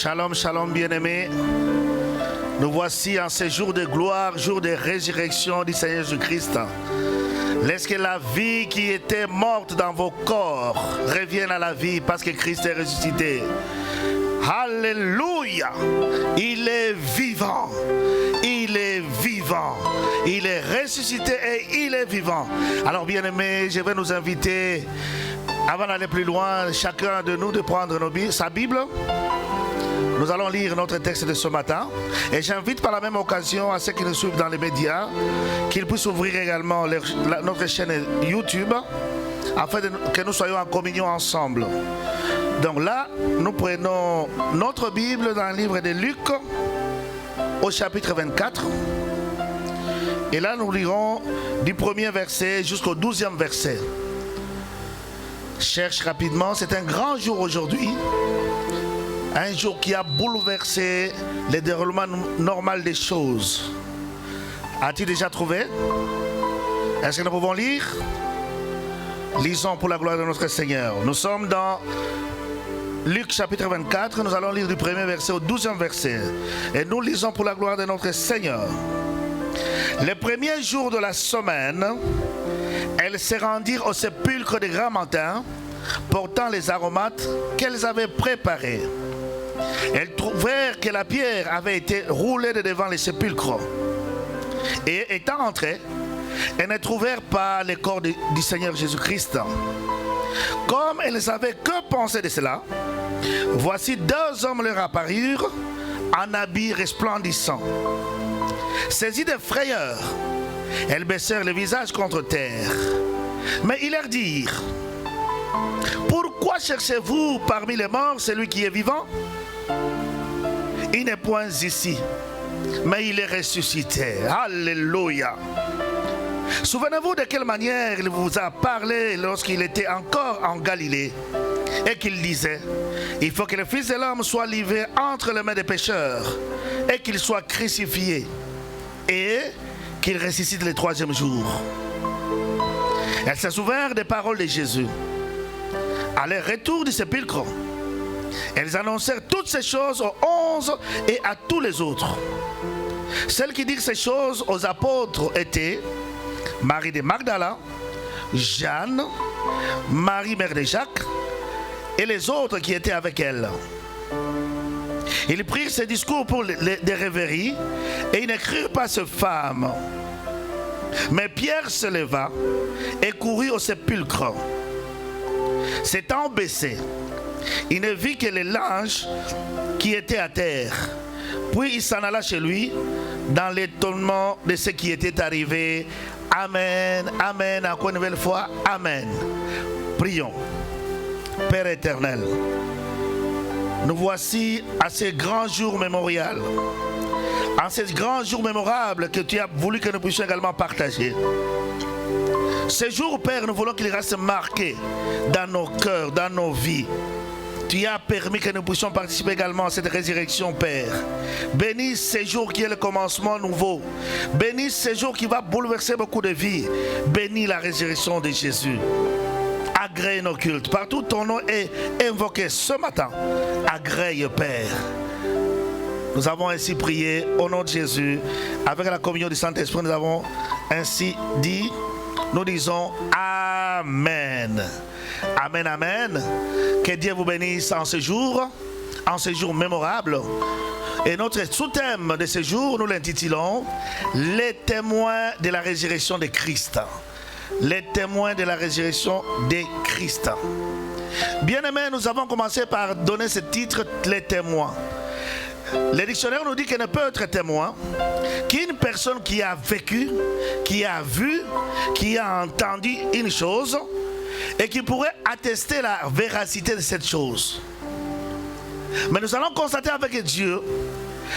Shalom, shalom bien-aimés. Nous voici en ce jour de gloire, jour de résurrection du Seigneur Jésus-Christ. Laisse que la vie qui était morte dans vos corps revienne à la vie parce que Christ est ressuscité. Alléluia! Il est vivant. Il est vivant. Il est ressuscité et il est vivant. Alors bien-aimés, je vais nous inviter, avant d'aller plus loin, chacun de nous de prendre sa Bible. Nous allons lire notre texte de ce matin. Et j'invite par la même occasion à ceux qui nous suivent dans les médias qu'ils puissent ouvrir également notre chaîne YouTube afin que nous soyons en communion ensemble. Donc là, nous prenons notre Bible dans le livre de Luc au chapitre 24. Et là, nous lirons du premier verset jusqu'au 12e verset. Cherche rapidement, c'est un grand jour aujourd'hui. Un jour qui a bouleversé le déroulement normal des choses. As-tu déjà trouvé? Est-ce que nous pouvons lire? Lisons pour la gloire de notre Seigneur. Nous sommes dans Luc chapitre 24. Nous allons lire du premier verset au 12e verset. Et nous lisons pour la gloire de notre Seigneur. Le premier jour de la semaine, elles se rendirent au sépulcre des grands matins, portant les aromates qu'elles avaient préparés. Elles trouvèrent que la pierre avait été roulée de devant les sépulcres. Et étant entrées, elles ne trouvèrent pas le corps du Seigneur Jésus-Christ. Comme elles ne savaient que penser de cela, voici deux hommes leur apparurent en habits resplendissants. Saisies de frayeur, elles baissèrent le visage contre terre. Mais ils leur dirent: pourquoi cherchez-vous parmi les morts celui qui est vivant? Il n'est point ici, mais il est ressuscité. Alléluia. Souvenez-vous de quelle manière il vous a parlé lorsqu'il était encore en Galilée et qu'il disait: il faut que le Fils de l'homme soit livré entre les mains des pécheurs et qu'il soit crucifié et qu'il ressuscite le troisième jour. Elles se souvinrent des paroles de Jésus. À leur retour du sépulcre, elles annoncèrent toutes ces choses aux 11 et à tous les autres. Celles qui dirent ces choses aux apôtres étaient Marie de Magdala, Jeanne, Marie mère de Jacques et les autres qui étaient avec elle. Ils prirent ces discours pour des rêveries et ils ne crurent pas ces femmes. Mais Pierre se leva et courut au sépulcre. S'étant baissé, il ne vit que les linges qui étaient à terre. Puis il s'en alla chez lui dans l'étonnement de ce qui était arrivé. Amen, amen, encore une nouvelle fois, amen. Prions. Père éternel, nous voici à ce grand jour mémorial, en ce grand jour mémorable que tu as voulu que nous puissions également partager. Ce jour, Père, nous voulons qu'il reste marqué dans nos cœurs, dans nos vies. Tu as permis que nous puissions participer également à cette résurrection, Père. Bénis ce jour qui est le commencement nouveau. Bénis ce jour qui va bouleverser beaucoup de vies. Bénis la résurrection de Jésus. Agrée nos cultes. Partout ton nom est invoqué ce matin. Agrée, Père. Nous avons ainsi prié au nom de Jésus. Avec la communion du Saint-Esprit, nous avons ainsi dit. Nous disons Amen. Amen, Amen. Que Dieu vous bénisse en ce jour mémorable. Et notre sous-thème de ce jour, nous l'intitulons Les témoins de la résurrection de Christ. Les témoins de la résurrection de Christ. Bien-aimés, nous avons commencé par donner ce titre, les témoins. Le dictionnaire nous dit qu'il ne peut être témoin qu'une personne qui a vécu, qui a vu, qui a entendu une chose et qui pourrait attester la véracité de cette chose. Mais nous allons constater avec Dieu,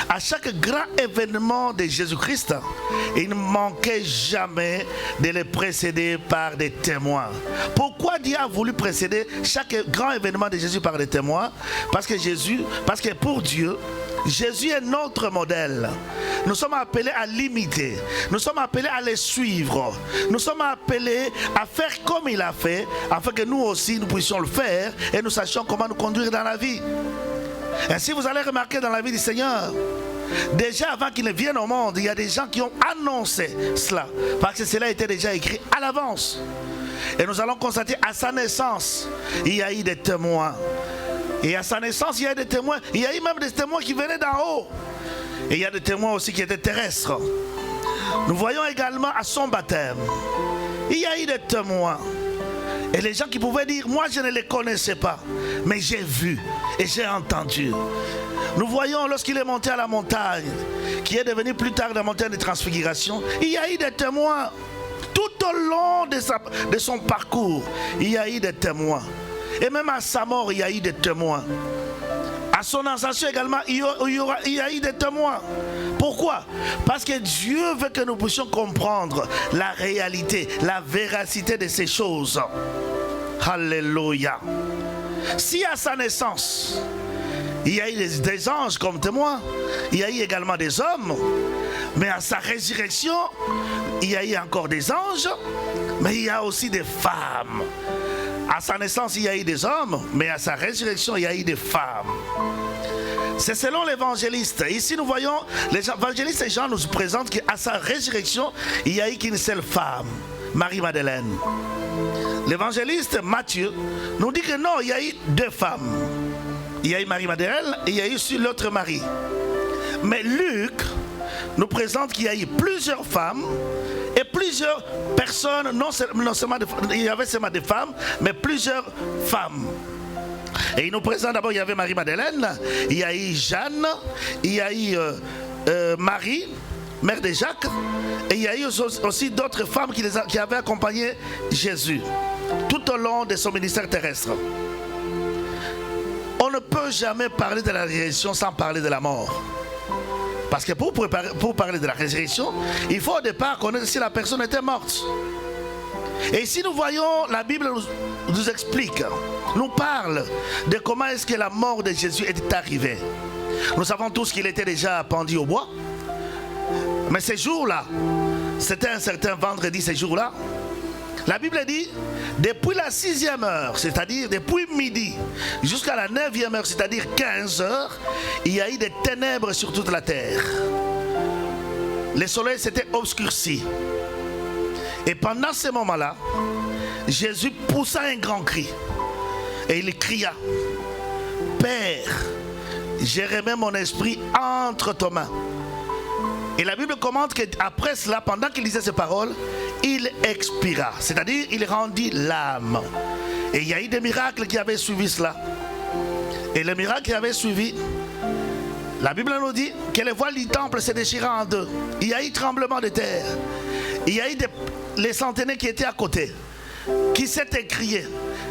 à chaque grand événement de Jésus-Christ, il ne manquait jamais de le précéder par des témoins. Pourquoi Dieu a voulu précéder chaque grand événement de Jésus par des témoins? Parce que pour Dieu, Jésus est notre modèle. Nous sommes appelés à l'imiter. Nous sommes appelés à le suivre. Nous sommes appelés à faire comme il a fait, afin que nous aussi nous puissions le faire et nous sachions comment nous conduire dans la vie. Ainsi, vous allez remarquer dans la vie du Seigneur, déjà avant qu'il ne vienne au monde, il y a des gens qui ont annoncé cela, parce que cela était déjà écrit à l'avance. Et nous allons constater à sa naissance, il y a eu des témoins. Et à sa naissance, il y a eu des témoins. Il y a eu même des témoins qui venaient d'en haut. Et il y a des témoins aussi qui étaient terrestres. Nous voyons également à son baptême, il y a eu des témoins. Et les gens qui pouvaient dire, moi je ne les connaissais pas, mais j'ai vu et j'ai entendu. Nous voyons lorsqu'il est monté à la montagne, qui est devenu plus tard la montagne de transfiguration, il y a eu des témoins. Tout au long de son parcours, il y a eu des témoins. Et même à sa mort, il y a eu des témoins. À son ascension également, il y a eu des témoins. Pourquoi? Parce que Dieu veut que nous puissions comprendre la réalité, la véracité de ces choses. Alléluia. Si à sa naissance, il y a eu des anges comme témoins, il y a eu également des hommes, mais à sa résurrection, il y a eu encore des anges, mais il y a aussi des femmes. À sa naissance, il y a eu des hommes, mais à sa résurrection, il y a eu des femmes. C'est selon l'évangéliste. Ici, nous voyons, l'évangéliste et Jean nous présentent qu'à sa résurrection, il n'y a eu qu'une seule femme, Marie-Madeleine. L'évangéliste Matthieu nous dit que non, il y a eu deux femmes. Il y a eu Marie-Madeleine et il y a eu aussi l'autre Marie. Mais Luc nous présente qu'il y a eu plusieurs femmes et plusieurs personnes, non seulement il y avait seulement des femmes, mais plusieurs femmes. Et il nous présente d'abord, il y avait Marie-Madeleine, il y a eu Jeanne, il y a eu Marie, mère de Jacques, et il y a eu aussi d'autres femmes qui avaient accompagné Jésus tout au long de son ministère terrestre. On ne peut jamais parler de la résurrection sans parler de la mort. Parce que pour parler de la résurrection, il faut au départ connaître si la personne était morte. Et ici nous voyons, la Bible nous explique, nous parle de comment est-ce que la mort de Jésus est arrivée. Nous savons tous qu'il était déjà pendu au bois. Mais ces jours-là, c'était un certain vendredi, ces jours-là, la Bible dit, depuis la 6e heure, c'est-à-dire depuis midi, jusqu'à la 9e heure, c'est-à-dire 15 heures, il y a eu des ténèbres sur toute la terre. Le soleil s'était obscurci. Et pendant ce moment-là, Jésus poussa un grand cri. Et il cria, Père, je remets mon esprit entre tes mains. Et la Bible commente qu'après cela, pendant qu'il disait ces paroles, il expira, c'est-à-dire il rendit l'âme. Et il y a eu des miracles qui avaient suivi cela. Et le miracle qui avait suivi, la Bible nous dit que les voiles du temple se déchirant en deux. Il y a eu tremblement de terre. Il y a eu les centenaires qui étaient à côté, qui s'étaient criés,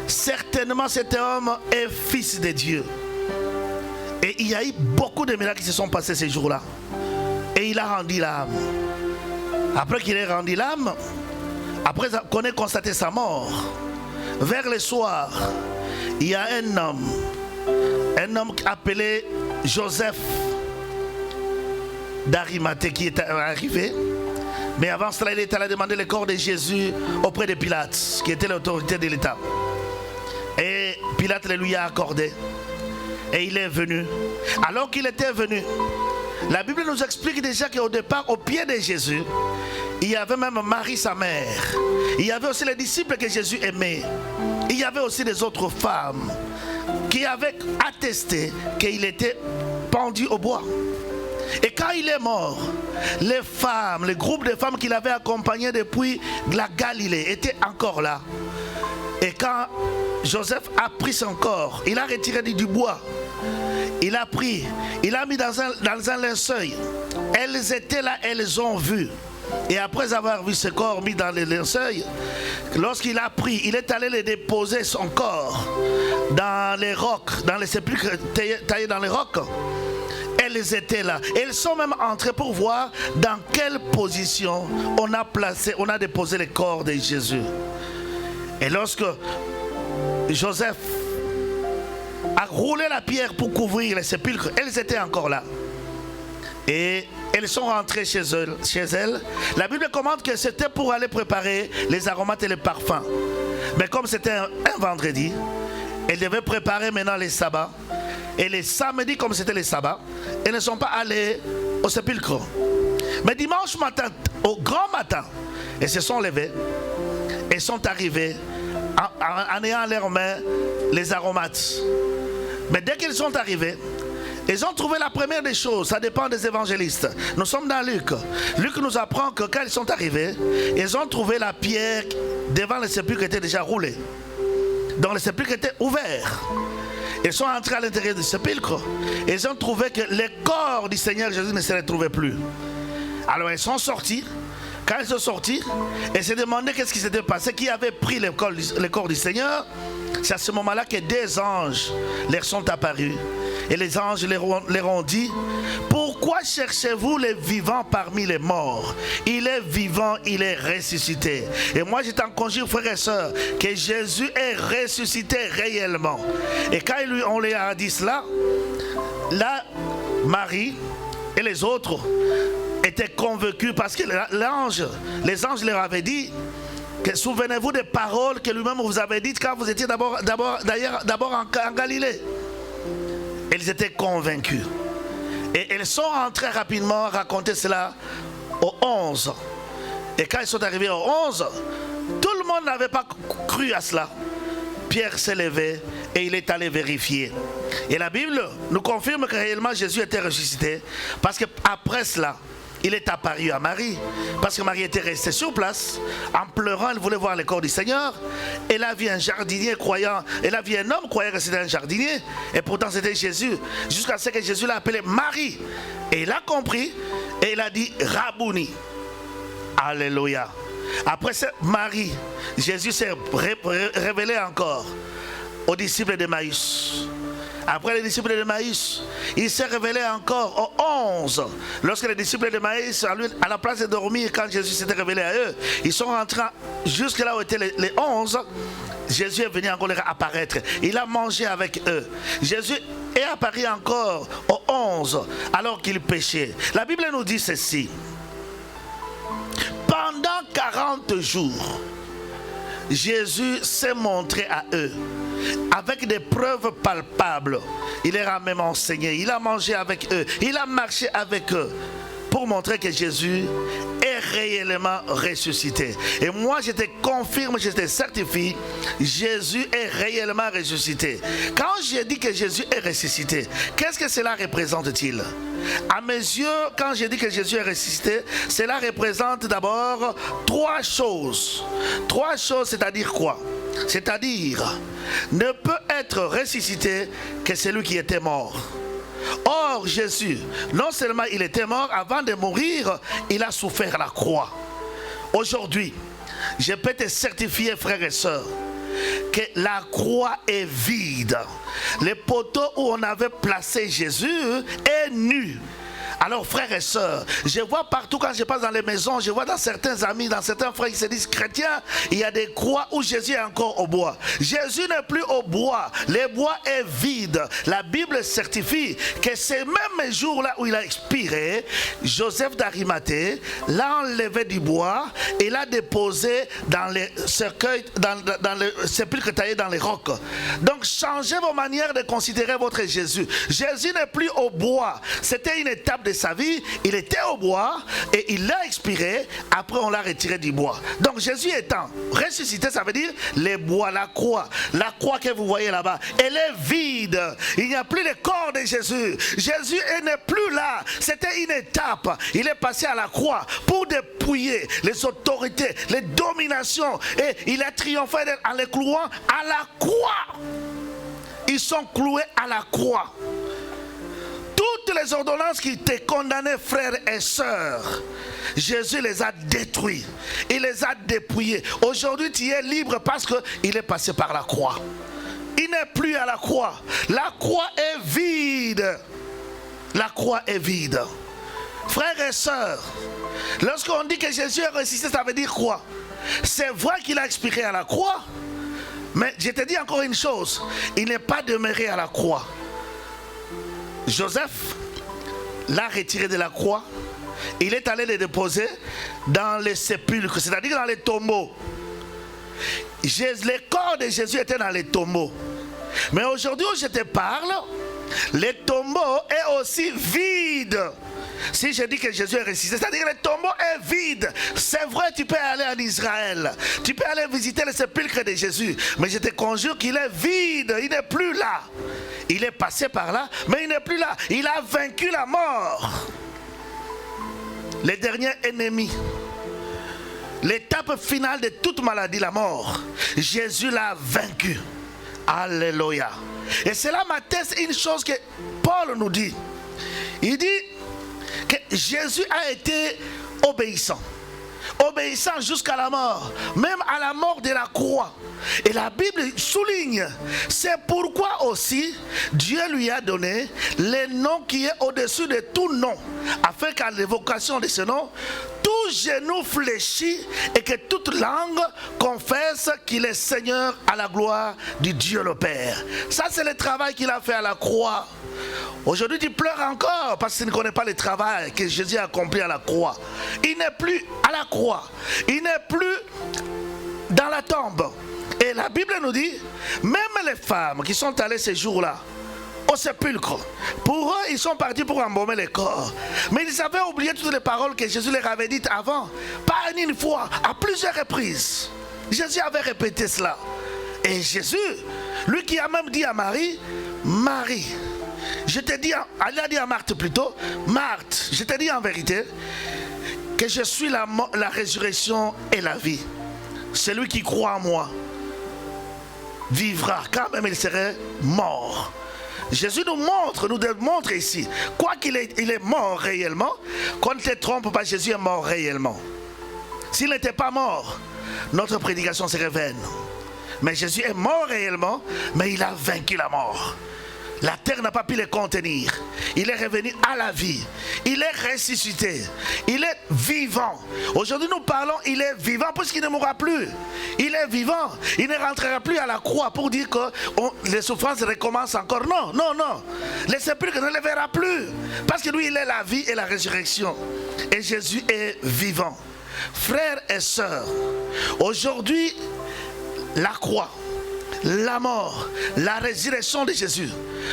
certainement cet homme est fils de Dieu. Et il y a eu beaucoup de miracles qui se sont passés ces jours-là. Et il a rendu l'âme. Après qu'il ait rendu l'âme, après qu'on ait constaté sa mort, vers le soir, il y a un homme appelé Joseph d'Arimathée qui est arrivé. Mais avant cela, il est allé demander le corps de Jésus auprès de Pilate, qui était l'autorité de l'État. Et Pilate le lui a accordé. Et il est venu. Alors qu'il était venu, la Bible nous explique déjà qu'au départ, au pied de Jésus, il y avait même Marie, sa mère. Il y avait aussi les disciples que Jésus aimait. Il y avait aussi des autres femmes qui avaient attesté qu'il était pendu au bois. Et quand il est mort, les femmes, le groupe de femmes qu'il avait accompagnées depuis la Galilée étaient encore là. Et quand Joseph a pris son corps, il a retiré du bois. Il a pris, il a mis dans un linceul. Elles étaient là, elles ont vu. Et après avoir vu ce corps mis dans le linceul, lorsqu'il a pris, il est allé le déposer son corps dans les rocs, dans les sépulcres taillés dans les rocs. Elles étaient là. Elles sont même entrées pour voir dans quelle position on a déposé le corps de Jésus. Et lorsque Joseph a roulé la pierre pour couvrir les sépulcres, elles étaient encore là. Et elles sont rentrées chez elles. La Bible commente que c'était pour aller préparer les aromates et les parfums. Mais comme c'était un vendredi, elles devaient préparer maintenant les sabbats. et les samedis, comme c'était les sabbats, ils ne sont pas allés au sépulcre. Mais dimanche matin, au grand matin, ils se sont levés et sont arrivés en ayant en leurs mains les aromates. Mais dès qu'ils sont arrivés, ils ont trouvé la première des choses, ça dépend des évangélistes. Nous sommes dans Luc. Luc nous apprend que quand ils sont arrivés, ils ont trouvé la pierre devant le sépulcre qui était déjà roulée. Donc le sépulcre était ouvert. Ils sont entrés à l'intérieur du sépulcre. Ils ont trouvé que le corps du Seigneur Jésus ne se retrouvait plus. Alors ils sont sortis. Quand ils sont sortis, ils se demandaient qu'est-ce qui s'était passé, qui avait pris le corps du Seigneur. C'est à ce moment-là que deux anges leur sont apparus. Et les anges leur ont dit: pourquoi cherchez-vous les vivants parmi les morts? Il est vivant, il est ressuscité. Et moi je t'en conjure, frères et sœurs, que Jésus est ressuscité réellement. Et quand on leur a dit cela, là, Marie et les autres étaient convaincus parce que les anges leur avaient dit que souvenez-vous des paroles que lui-même vous avait dites quand vous étiez d'abord en Galilée. Ils étaient convaincus. Et ils sont entrés rapidement raconter cela aux 11. Et quand ils sont arrivés aux 11, tout le monde n'avait pas cru à cela. Pierre s'est levé et il est allé vérifier. Et la Bible nous confirme que réellement Jésus était ressuscité. Parce qu'après cela, il est apparu à Marie, parce que Marie était restée sur place, en pleurant, elle voulait voir le corps du Seigneur. Elle a vu un jardinier croyant, elle a vu un homme croyant que c'était un jardinier, et pourtant c'était Jésus, jusqu'à ce que Jésus l'a appelé Marie. Et il a compris, et il a dit Rabouni. Alléluia. Après Marie, Jésus s'est révélé encore aux disciples d'Emmaüs. Après les disciples d'Emmaüs, il s'est révélé encore aux 11. Lorsque les disciples d'Emmaüs, à la place de dormir, quand Jésus s'était révélé à eux, ils sont rentrés jusque là où étaient les 11. Jésus est venu encore leur apparaître. Il a mangé avec eux. Jésus est apparu encore aux 11 alors qu'ils péchaient. La Bible nous dit ceci. Pendant 40 jours, Jésus s'est montré à eux avec des preuves palpables. Il leur a même enseigné, il a mangé avec eux, il a marché avec eux pour montrer que Jésus est réellement ressuscité. Et moi je te confirme, je te certifie, Jésus est réellement ressuscité. Quand j'ai dit que Jésus est ressuscité, qu'est-ce que cela représente-t-il? À mes yeux, quand j'ai dit que Jésus est ressuscité, cela représente d'abord trois choses. Trois choses, c'est-à-dire quoi? C'est-à-dire, ne peut être ressuscité que celui qui était mort. Or, Jésus, non seulement il était mort, avant de mourir, il a souffert la croix. Aujourd'hui, je peux te certifier, frères et sœurs, que la croix est vide. Le poteau où on avait placé Jésus est nu. Alors frères et sœurs, je vois partout quand je passe dans les maisons, je vois dans certains amis, dans certains frères qui se disent chrétiens, il y a des croix où Jésus est encore au bois. Jésus n'est plus au bois, le bois est vide. La Bible certifie que ces mêmes jours-là où il a expiré, Joseph d'Arimathée l'a enlevé du bois et l'a déposé dans les cercueils, dans le sépulcre taillé dans les rocs. Donc changez vos manières de considérer votre Jésus. Jésus n'est plus au bois, c'était une étape de sa vie, il était au bois et il l'a expiré, après on l'a retiré du bois. Donc Jésus étant ressuscité, ça veut dire les bois, la croix que vous voyez là-bas, elle est vide, il n'y a plus le corps de Jésus. Jésus n'est plus là, c'était une étape, il est passé à la croix pour dépouiller les autorités, les dominations, et il a triomphé en les clouant à la croix. Ils sont cloués à la croix. Toutes les ordonnances qui te condamnaient, frères et sœurs, Jésus les a détruits. Il les a dépouillés. Aujourd'hui, tu es libre parce qu'il est passé par la croix. Il n'est plus à la croix. La croix est vide. La croix est vide. Frères et sœurs, lorsqu'on dit que Jésus est ressuscité, ça veut dire quoi? C'est vrai qu'il a expiré à la croix. Mais je te dis encore une chose, il n'est pas demeuré à la croix. Joseph l'a retiré de la croix, il est allé le déposer dans les sépulcres, c'est-à-dire dans les tombeaux. Le corps de Jésus était dans les tombeaux. Mais aujourd'hui où je te parle, le tombeau est aussi vide. Si je dis que Jésus est ressuscité, c'est-à-dire que le tombeau est vide. C'est vrai, tu peux aller en Israël, tu peux aller visiter le sépulcre de Jésus, mais je te conjure qu'il est vide, il n'est plus là. Il est passé par là, mais il n'est plus là. Il a vaincu la mort. Le dernier ennemi, l'étape finale de toute maladie, la mort, Jésus l'a vaincu. Alléluia. Et cela m'atteste une chose que Paul nous dit. Il dit que Jésus a été obéissant. Obéissant jusqu'à la mort, même à la mort de la croix. Et la Bible souligne, c'est pourquoi aussi Dieu lui a donné le nom qui est au-dessus de tout nom, afin qu'à l'évocation de ce nom, tout genou fléchit et que toute langue confesse qu'il est Seigneur à la gloire du Dieu le Père. Ça, c'est le travail qu'il a fait à la croix. Aujourd'hui, tu pleures encore parce que tu ne connais pas le travail que Jésus a accompli à la croix. Il n'est plus à la croix. Il n'est plus dans la tombe. Et la Bible nous dit, même les femmes qui sont allées ces jours-là au sépulcre, pour eux, ils sont partis pour embaumer les corps. Mais ils avaient oublié toutes les paroles que Jésus leur avait dites avant. Pas une fois, à plusieurs reprises. Jésus avait répété cela. Et Jésus, lui qui a même dit à Marie, Marie, je te dis, elle a dit à Marthe plutôt, Marthe, je te dis en vérité que je suis la résurrection et la vie. Celui qui croit en moi vivra, quand même il serait mort. Jésus nous démontre ici, quoi qu'il est mort réellement, qu'on ne te trompe pas, Jésus est mort réellement. S'il n'était pas mort, notre prédication serait vaine. Mais Jésus est mort réellement, mais il a vaincu la mort. La terre n'a pas pu le contenir. Il est revenu à la vie. Il est ressuscité. Il est vivant. Aujourd'hui nous parlons, il est vivant puisqu'il ne mourra plus. Il est vivant. Il ne rentrera plus à la croix pour dire que les souffrances recommencent encore. Non, non, non. Le sépulcre ne le verra plus. Parce que lui, il est la vie et la résurrection. Et Jésus est vivant. Frères et sœurs, aujourd'hui, la croix, la mort, la résurrection de Jésus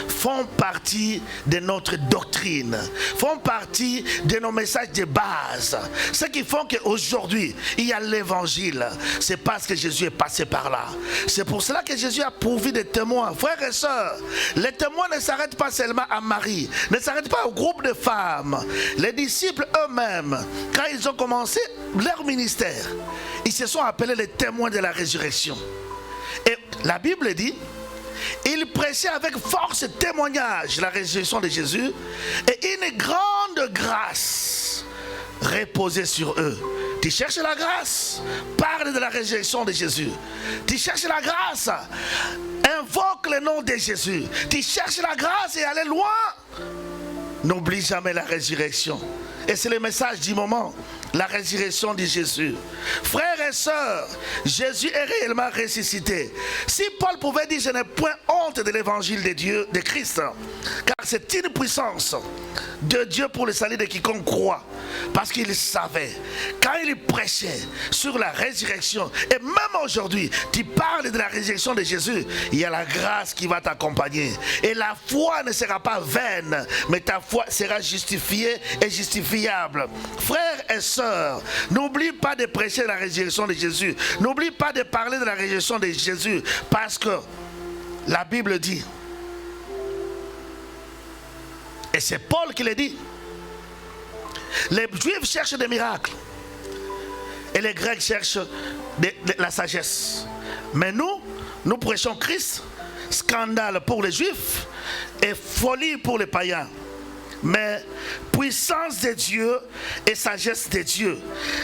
font partie de notre doctrine, font partie de nos messages de base. Ce qui font qu'aujourd'hui, il y a l'évangile. C'est parce que Jésus est passé par là. C'est pour cela que Jésus a pourvu des témoins. Frères et sœurs, les témoins ne s'arrêtent pas seulement à Marie, ne s'arrêtent pas au groupe de femmes. Les disciples eux-mêmes, quand ils ont commencé leur ministère, ils se sont appelés les témoins de la résurrection. Et la Bible dit, ils prêchaient avec force et témoignage la résurrection de Jésus, et une grande grâce reposait sur eux. Tu cherches la grâce, parle de la résurrection de Jésus. Tu cherches la grâce, invoque le nom de Jésus. Tu cherches la grâce et aller loin, n'oublie jamais la résurrection. Et c'est le message du moment, la résurrection de Jésus. Frères et sœurs, Jésus est réellement ressuscité. Si Paul pouvait dire, je n'ai point honte de l'évangile de Dieu, de Christ, car c'est une puissance de Dieu pour le salut de quiconque croit. Parce qu'il savait, quand il prêchait sur la résurrection, et même aujourd'hui, tu parles de la résurrection de Jésus, il y a la grâce qui va t'accompagner. Et la foi ne sera pas vaine, mais ta foi sera justifiée et justifiable. Frères et sœurs, n'oublie pas de prêcher la résurrection de Jésus. N'oublie pas de parler de la résurrection de Jésus, parce que la Bible dit, et c'est Paul qui le dit, les Juifs cherchent des miracles et les Grecs cherchent la sagesse. Mais nous prêchons Christ, scandale pour les Juifs et folie pour les païens. Mais puissance de Dieu et sagesse de Dieu.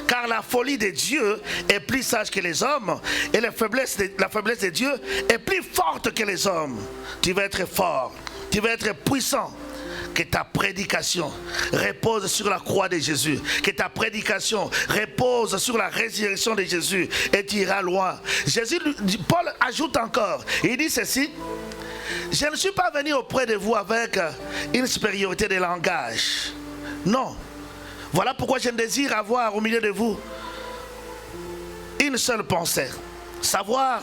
Car la folie de Dieu est plus sage que les hommes, et la faiblesse de Dieu est plus forte que les hommes. Tu vas être fort, tu vas être puissant. Que ta prédication repose sur la croix de Jésus. Que ta prédication repose sur la résurrection de Jésus. Et tu iras loin. Paul ajoute encore. Il dit ceci. Je ne suis pas venu auprès de vous avec une supériorité de langage. Non. Voilà pourquoi je désire avoir au milieu de vous une seule pensée. Savoir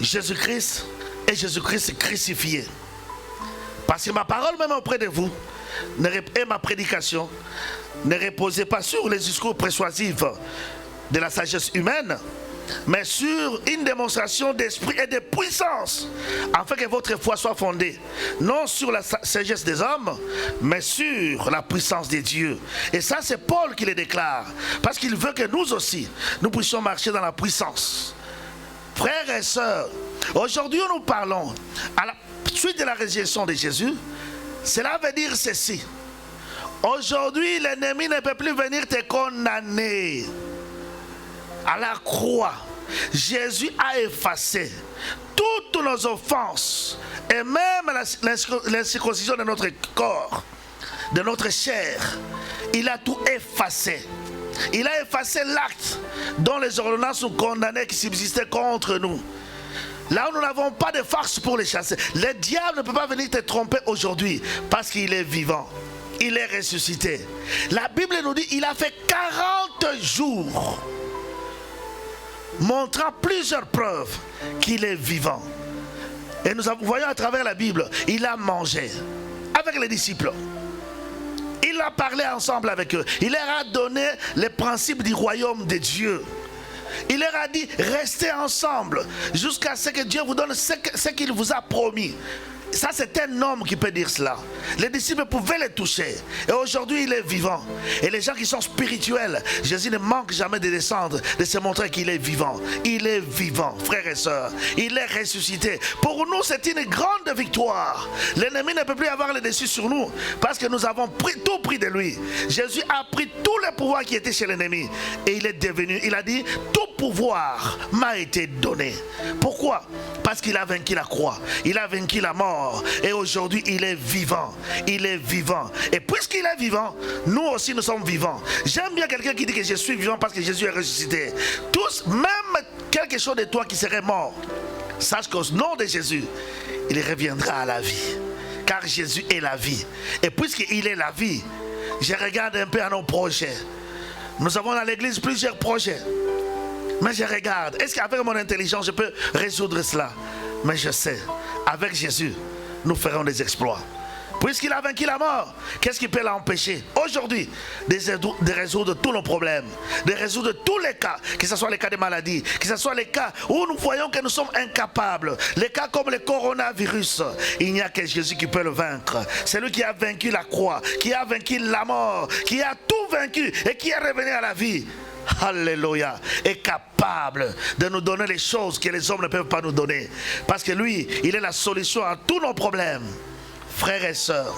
Jésus-Christ et Jésus-Christ crucifié. Parce que ma parole même auprès de vous et ma prédication ne reposait pas sur les discours persuasifs de la sagesse humaine, mais sur une démonstration d'esprit et de puissance, afin que votre foi soit fondée, non sur la sagesse des hommes, mais sur la puissance de Dieu. Et ça, c'est Paul qui le déclare, parce qu'il veut que nous aussi, nous puissions marcher dans la puissance. Frères et sœurs, aujourd'hui nous parlons à la suite de la résurrection de Jésus. Cela veut dire ceci: aujourd'hui, l'ennemi ne peut plus venir te condamner. À la croix, Jésus a effacé toutes nos offenses et même la circoncision de notre corps, de notre chair. Il a tout effacé. Il a effacé l'acte dont les ordonnances nous condamnaient qui subsistaient contre nous. Là où nous n'avons pas de force pour les chasser. Le diable ne peut pas venir te tromper aujourd'hui parce qu'il est vivant. Il est ressuscité. La Bible nous dit qu'il a fait 40 jours. Montrant plusieurs preuves qu'il est vivant. Et nous voyons à travers la Bible, il a mangé avec les disciples. Il a parlé ensemble avec eux. Il leur a donné les principes du royaume de Dieu. Il leur a dit, restez ensemble jusqu'à ce que Dieu vous donne ce qu'il vous a promis. Ça, c'est un homme qui peut dire cela. Les disciples pouvaient le toucher. Et aujourd'hui, il est vivant. Et les gens qui sont spirituels, Jésus ne manque jamais de descendre, de se montrer qu'il est vivant. Il est vivant, frères et sœurs. Il est ressuscité. Pour nous, c'est une grande victoire. L'ennemi ne peut plus avoir le dessus sur nous parce que nous avons tout pris de lui. Jésus a pris tout le pouvoir qui était chez l'ennemi. Et il est devenu, il a dit, tout pouvoir m'a été donné. Pourquoi? Parce qu'il a vaincu la croix. Il a vaincu la mort. Et aujourd'hui, il est vivant. Il est vivant. Et puisqu'il est vivant, nous aussi, nous sommes vivants. J'aime bien quelqu'un qui dit que je suis vivant parce que Jésus est ressuscité. Tous, même quelque chose de toi qui serait mort, sache qu'au nom de Jésus, il reviendra à la vie. Car Jésus est la vie. Et puisqu'il est la vie, je regarde un peu à nos projets. Nous avons dans l'église plusieurs projets. Mais je regarde, est-ce qu'avec mon intelligence je peux résoudre cela? Mais je sais, avec Jésus, nous ferons des exploits. Puisqu'il a vaincu la mort, qu'est-ce qui peut l'empêcher aujourd'hui de résoudre tous nos problèmes, de résoudre tous les cas, que ce soit les cas de maladie, que ce soit les cas où nous voyons que nous sommes incapables, les cas comme le coronavirus. Il n'y a que Jésus qui peut le vaincre. C'est lui qui a vaincu la croix, qui a vaincu la mort, qui a tout vaincu et qui est revenu à la vie. Alléluia, est capable de nous donner les choses que les hommes ne peuvent pas nous donner. Parce que lui, il est la solution à tous nos problèmes. Frères et sœurs,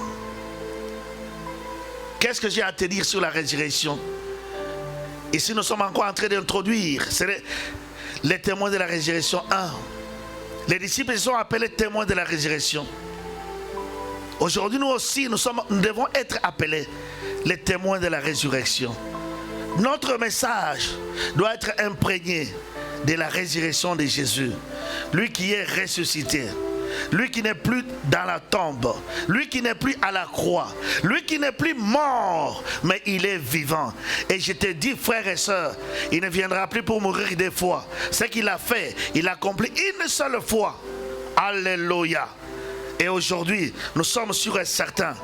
qu'est-ce que j'ai à te dire sur la résurrection? Ici, nous sommes encore en train d'introduire, c'est les témoins de la résurrection 1. Les disciples sont appelés témoins de la résurrection. Aujourd'hui, nous aussi, nous devons être appelés les témoins de la résurrection. Notre message doit être imprégné de la résurrection de Jésus. Lui qui est ressuscité. Lui qui n'est plus dans la tombe. Lui qui n'est plus à la croix. Lui qui n'est plus mort. Mais il est vivant. Et je te dis, frères et sœurs, il ne viendra plus pour mourir deux fois. Ce qu'il a fait, il a accompli une seule fois. Alléluia. Et aujourd'hui, nous sommes sûrs et certains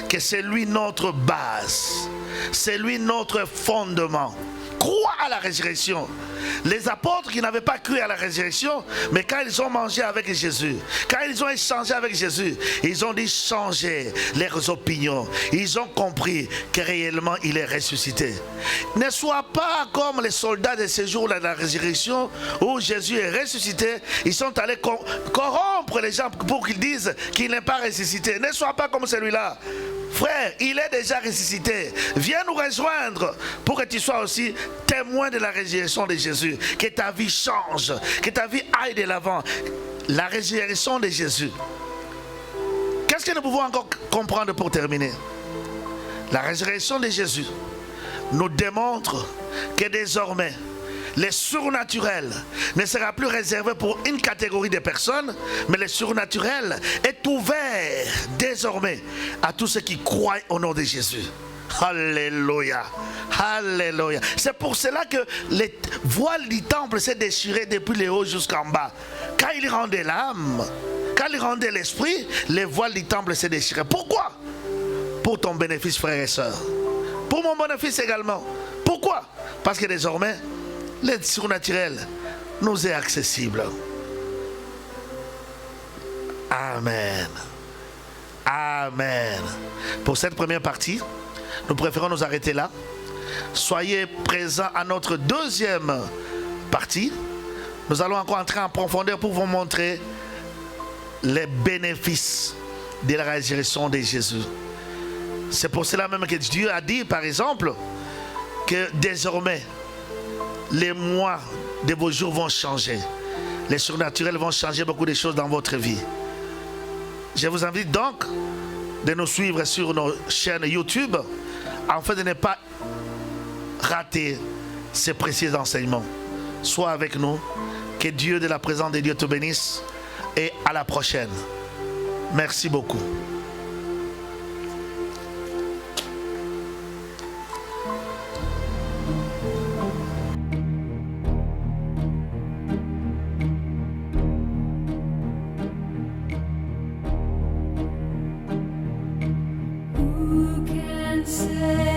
que c'est lui notre base. C'est lui notre fondement. Crois à la résurrection. Les apôtres qui n'avaient pas cru à la résurrection, mais quand ils ont mangé avec Jésus, quand ils ont échangé avec Jésus, ils ont dû changer leurs opinions. Ils ont compris que réellement il est ressuscité. Ne sois pas comme les soldats de ce jour-là de la résurrection où Jésus est ressuscité. Ils sont allés corrompre les gens pour qu'ils disent qu'il n'est pas ressuscité. Ne sois pas comme celui-là. Frère, il est déjà ressuscité. Viens nous rejoindre pour que tu sois aussi témoin de la résurrection de Jésus. Que ta vie change, que ta vie aille de l'avant. La résurrection de Jésus. Qu'est-ce que nous pouvons encore comprendre pour terminer? La résurrection de Jésus nous démontre que désormais, le surnaturel ne sera plus réservé pour une catégorie de personnes, mais le surnaturel est ouvert désormais à tous ceux qui croient au nom de Jésus. Alléluia, alléluia. C'est pour cela que les voiles du temple s'est déchiré depuis le haut jusqu'en bas. Quand il rendait l'âme, Quand il rendait l'esprit, les voiles du temple se déchiraient. Pourquoi? Pour ton bénéfice, frères et sœurs. Pour mon bénéfice également. Pourquoi? Parce que désormais, l'aide surnaturelle nous est accessible. Amen. Amen. Pour cette première partie, nous préférons nous arrêter là. Soyez présents à notre deuxième partie. Nous allons encore entrer en profondeur pour vous montrer les bénéfices de la résurrection de Jésus. C'est pour cela même que Dieu a dit, par exemple, que désormais, les mois de vos jours vont changer. Les surnaturels vont changer beaucoup de choses dans votre vie. Je vous invite donc de nous suivre sur nos chaînes YouTube afin de ne pas rater ces précieux enseignements. Sois avec nous. Que Dieu de la présence de Dieu te bénisse. Et à la prochaine. Merci beaucoup. Who can say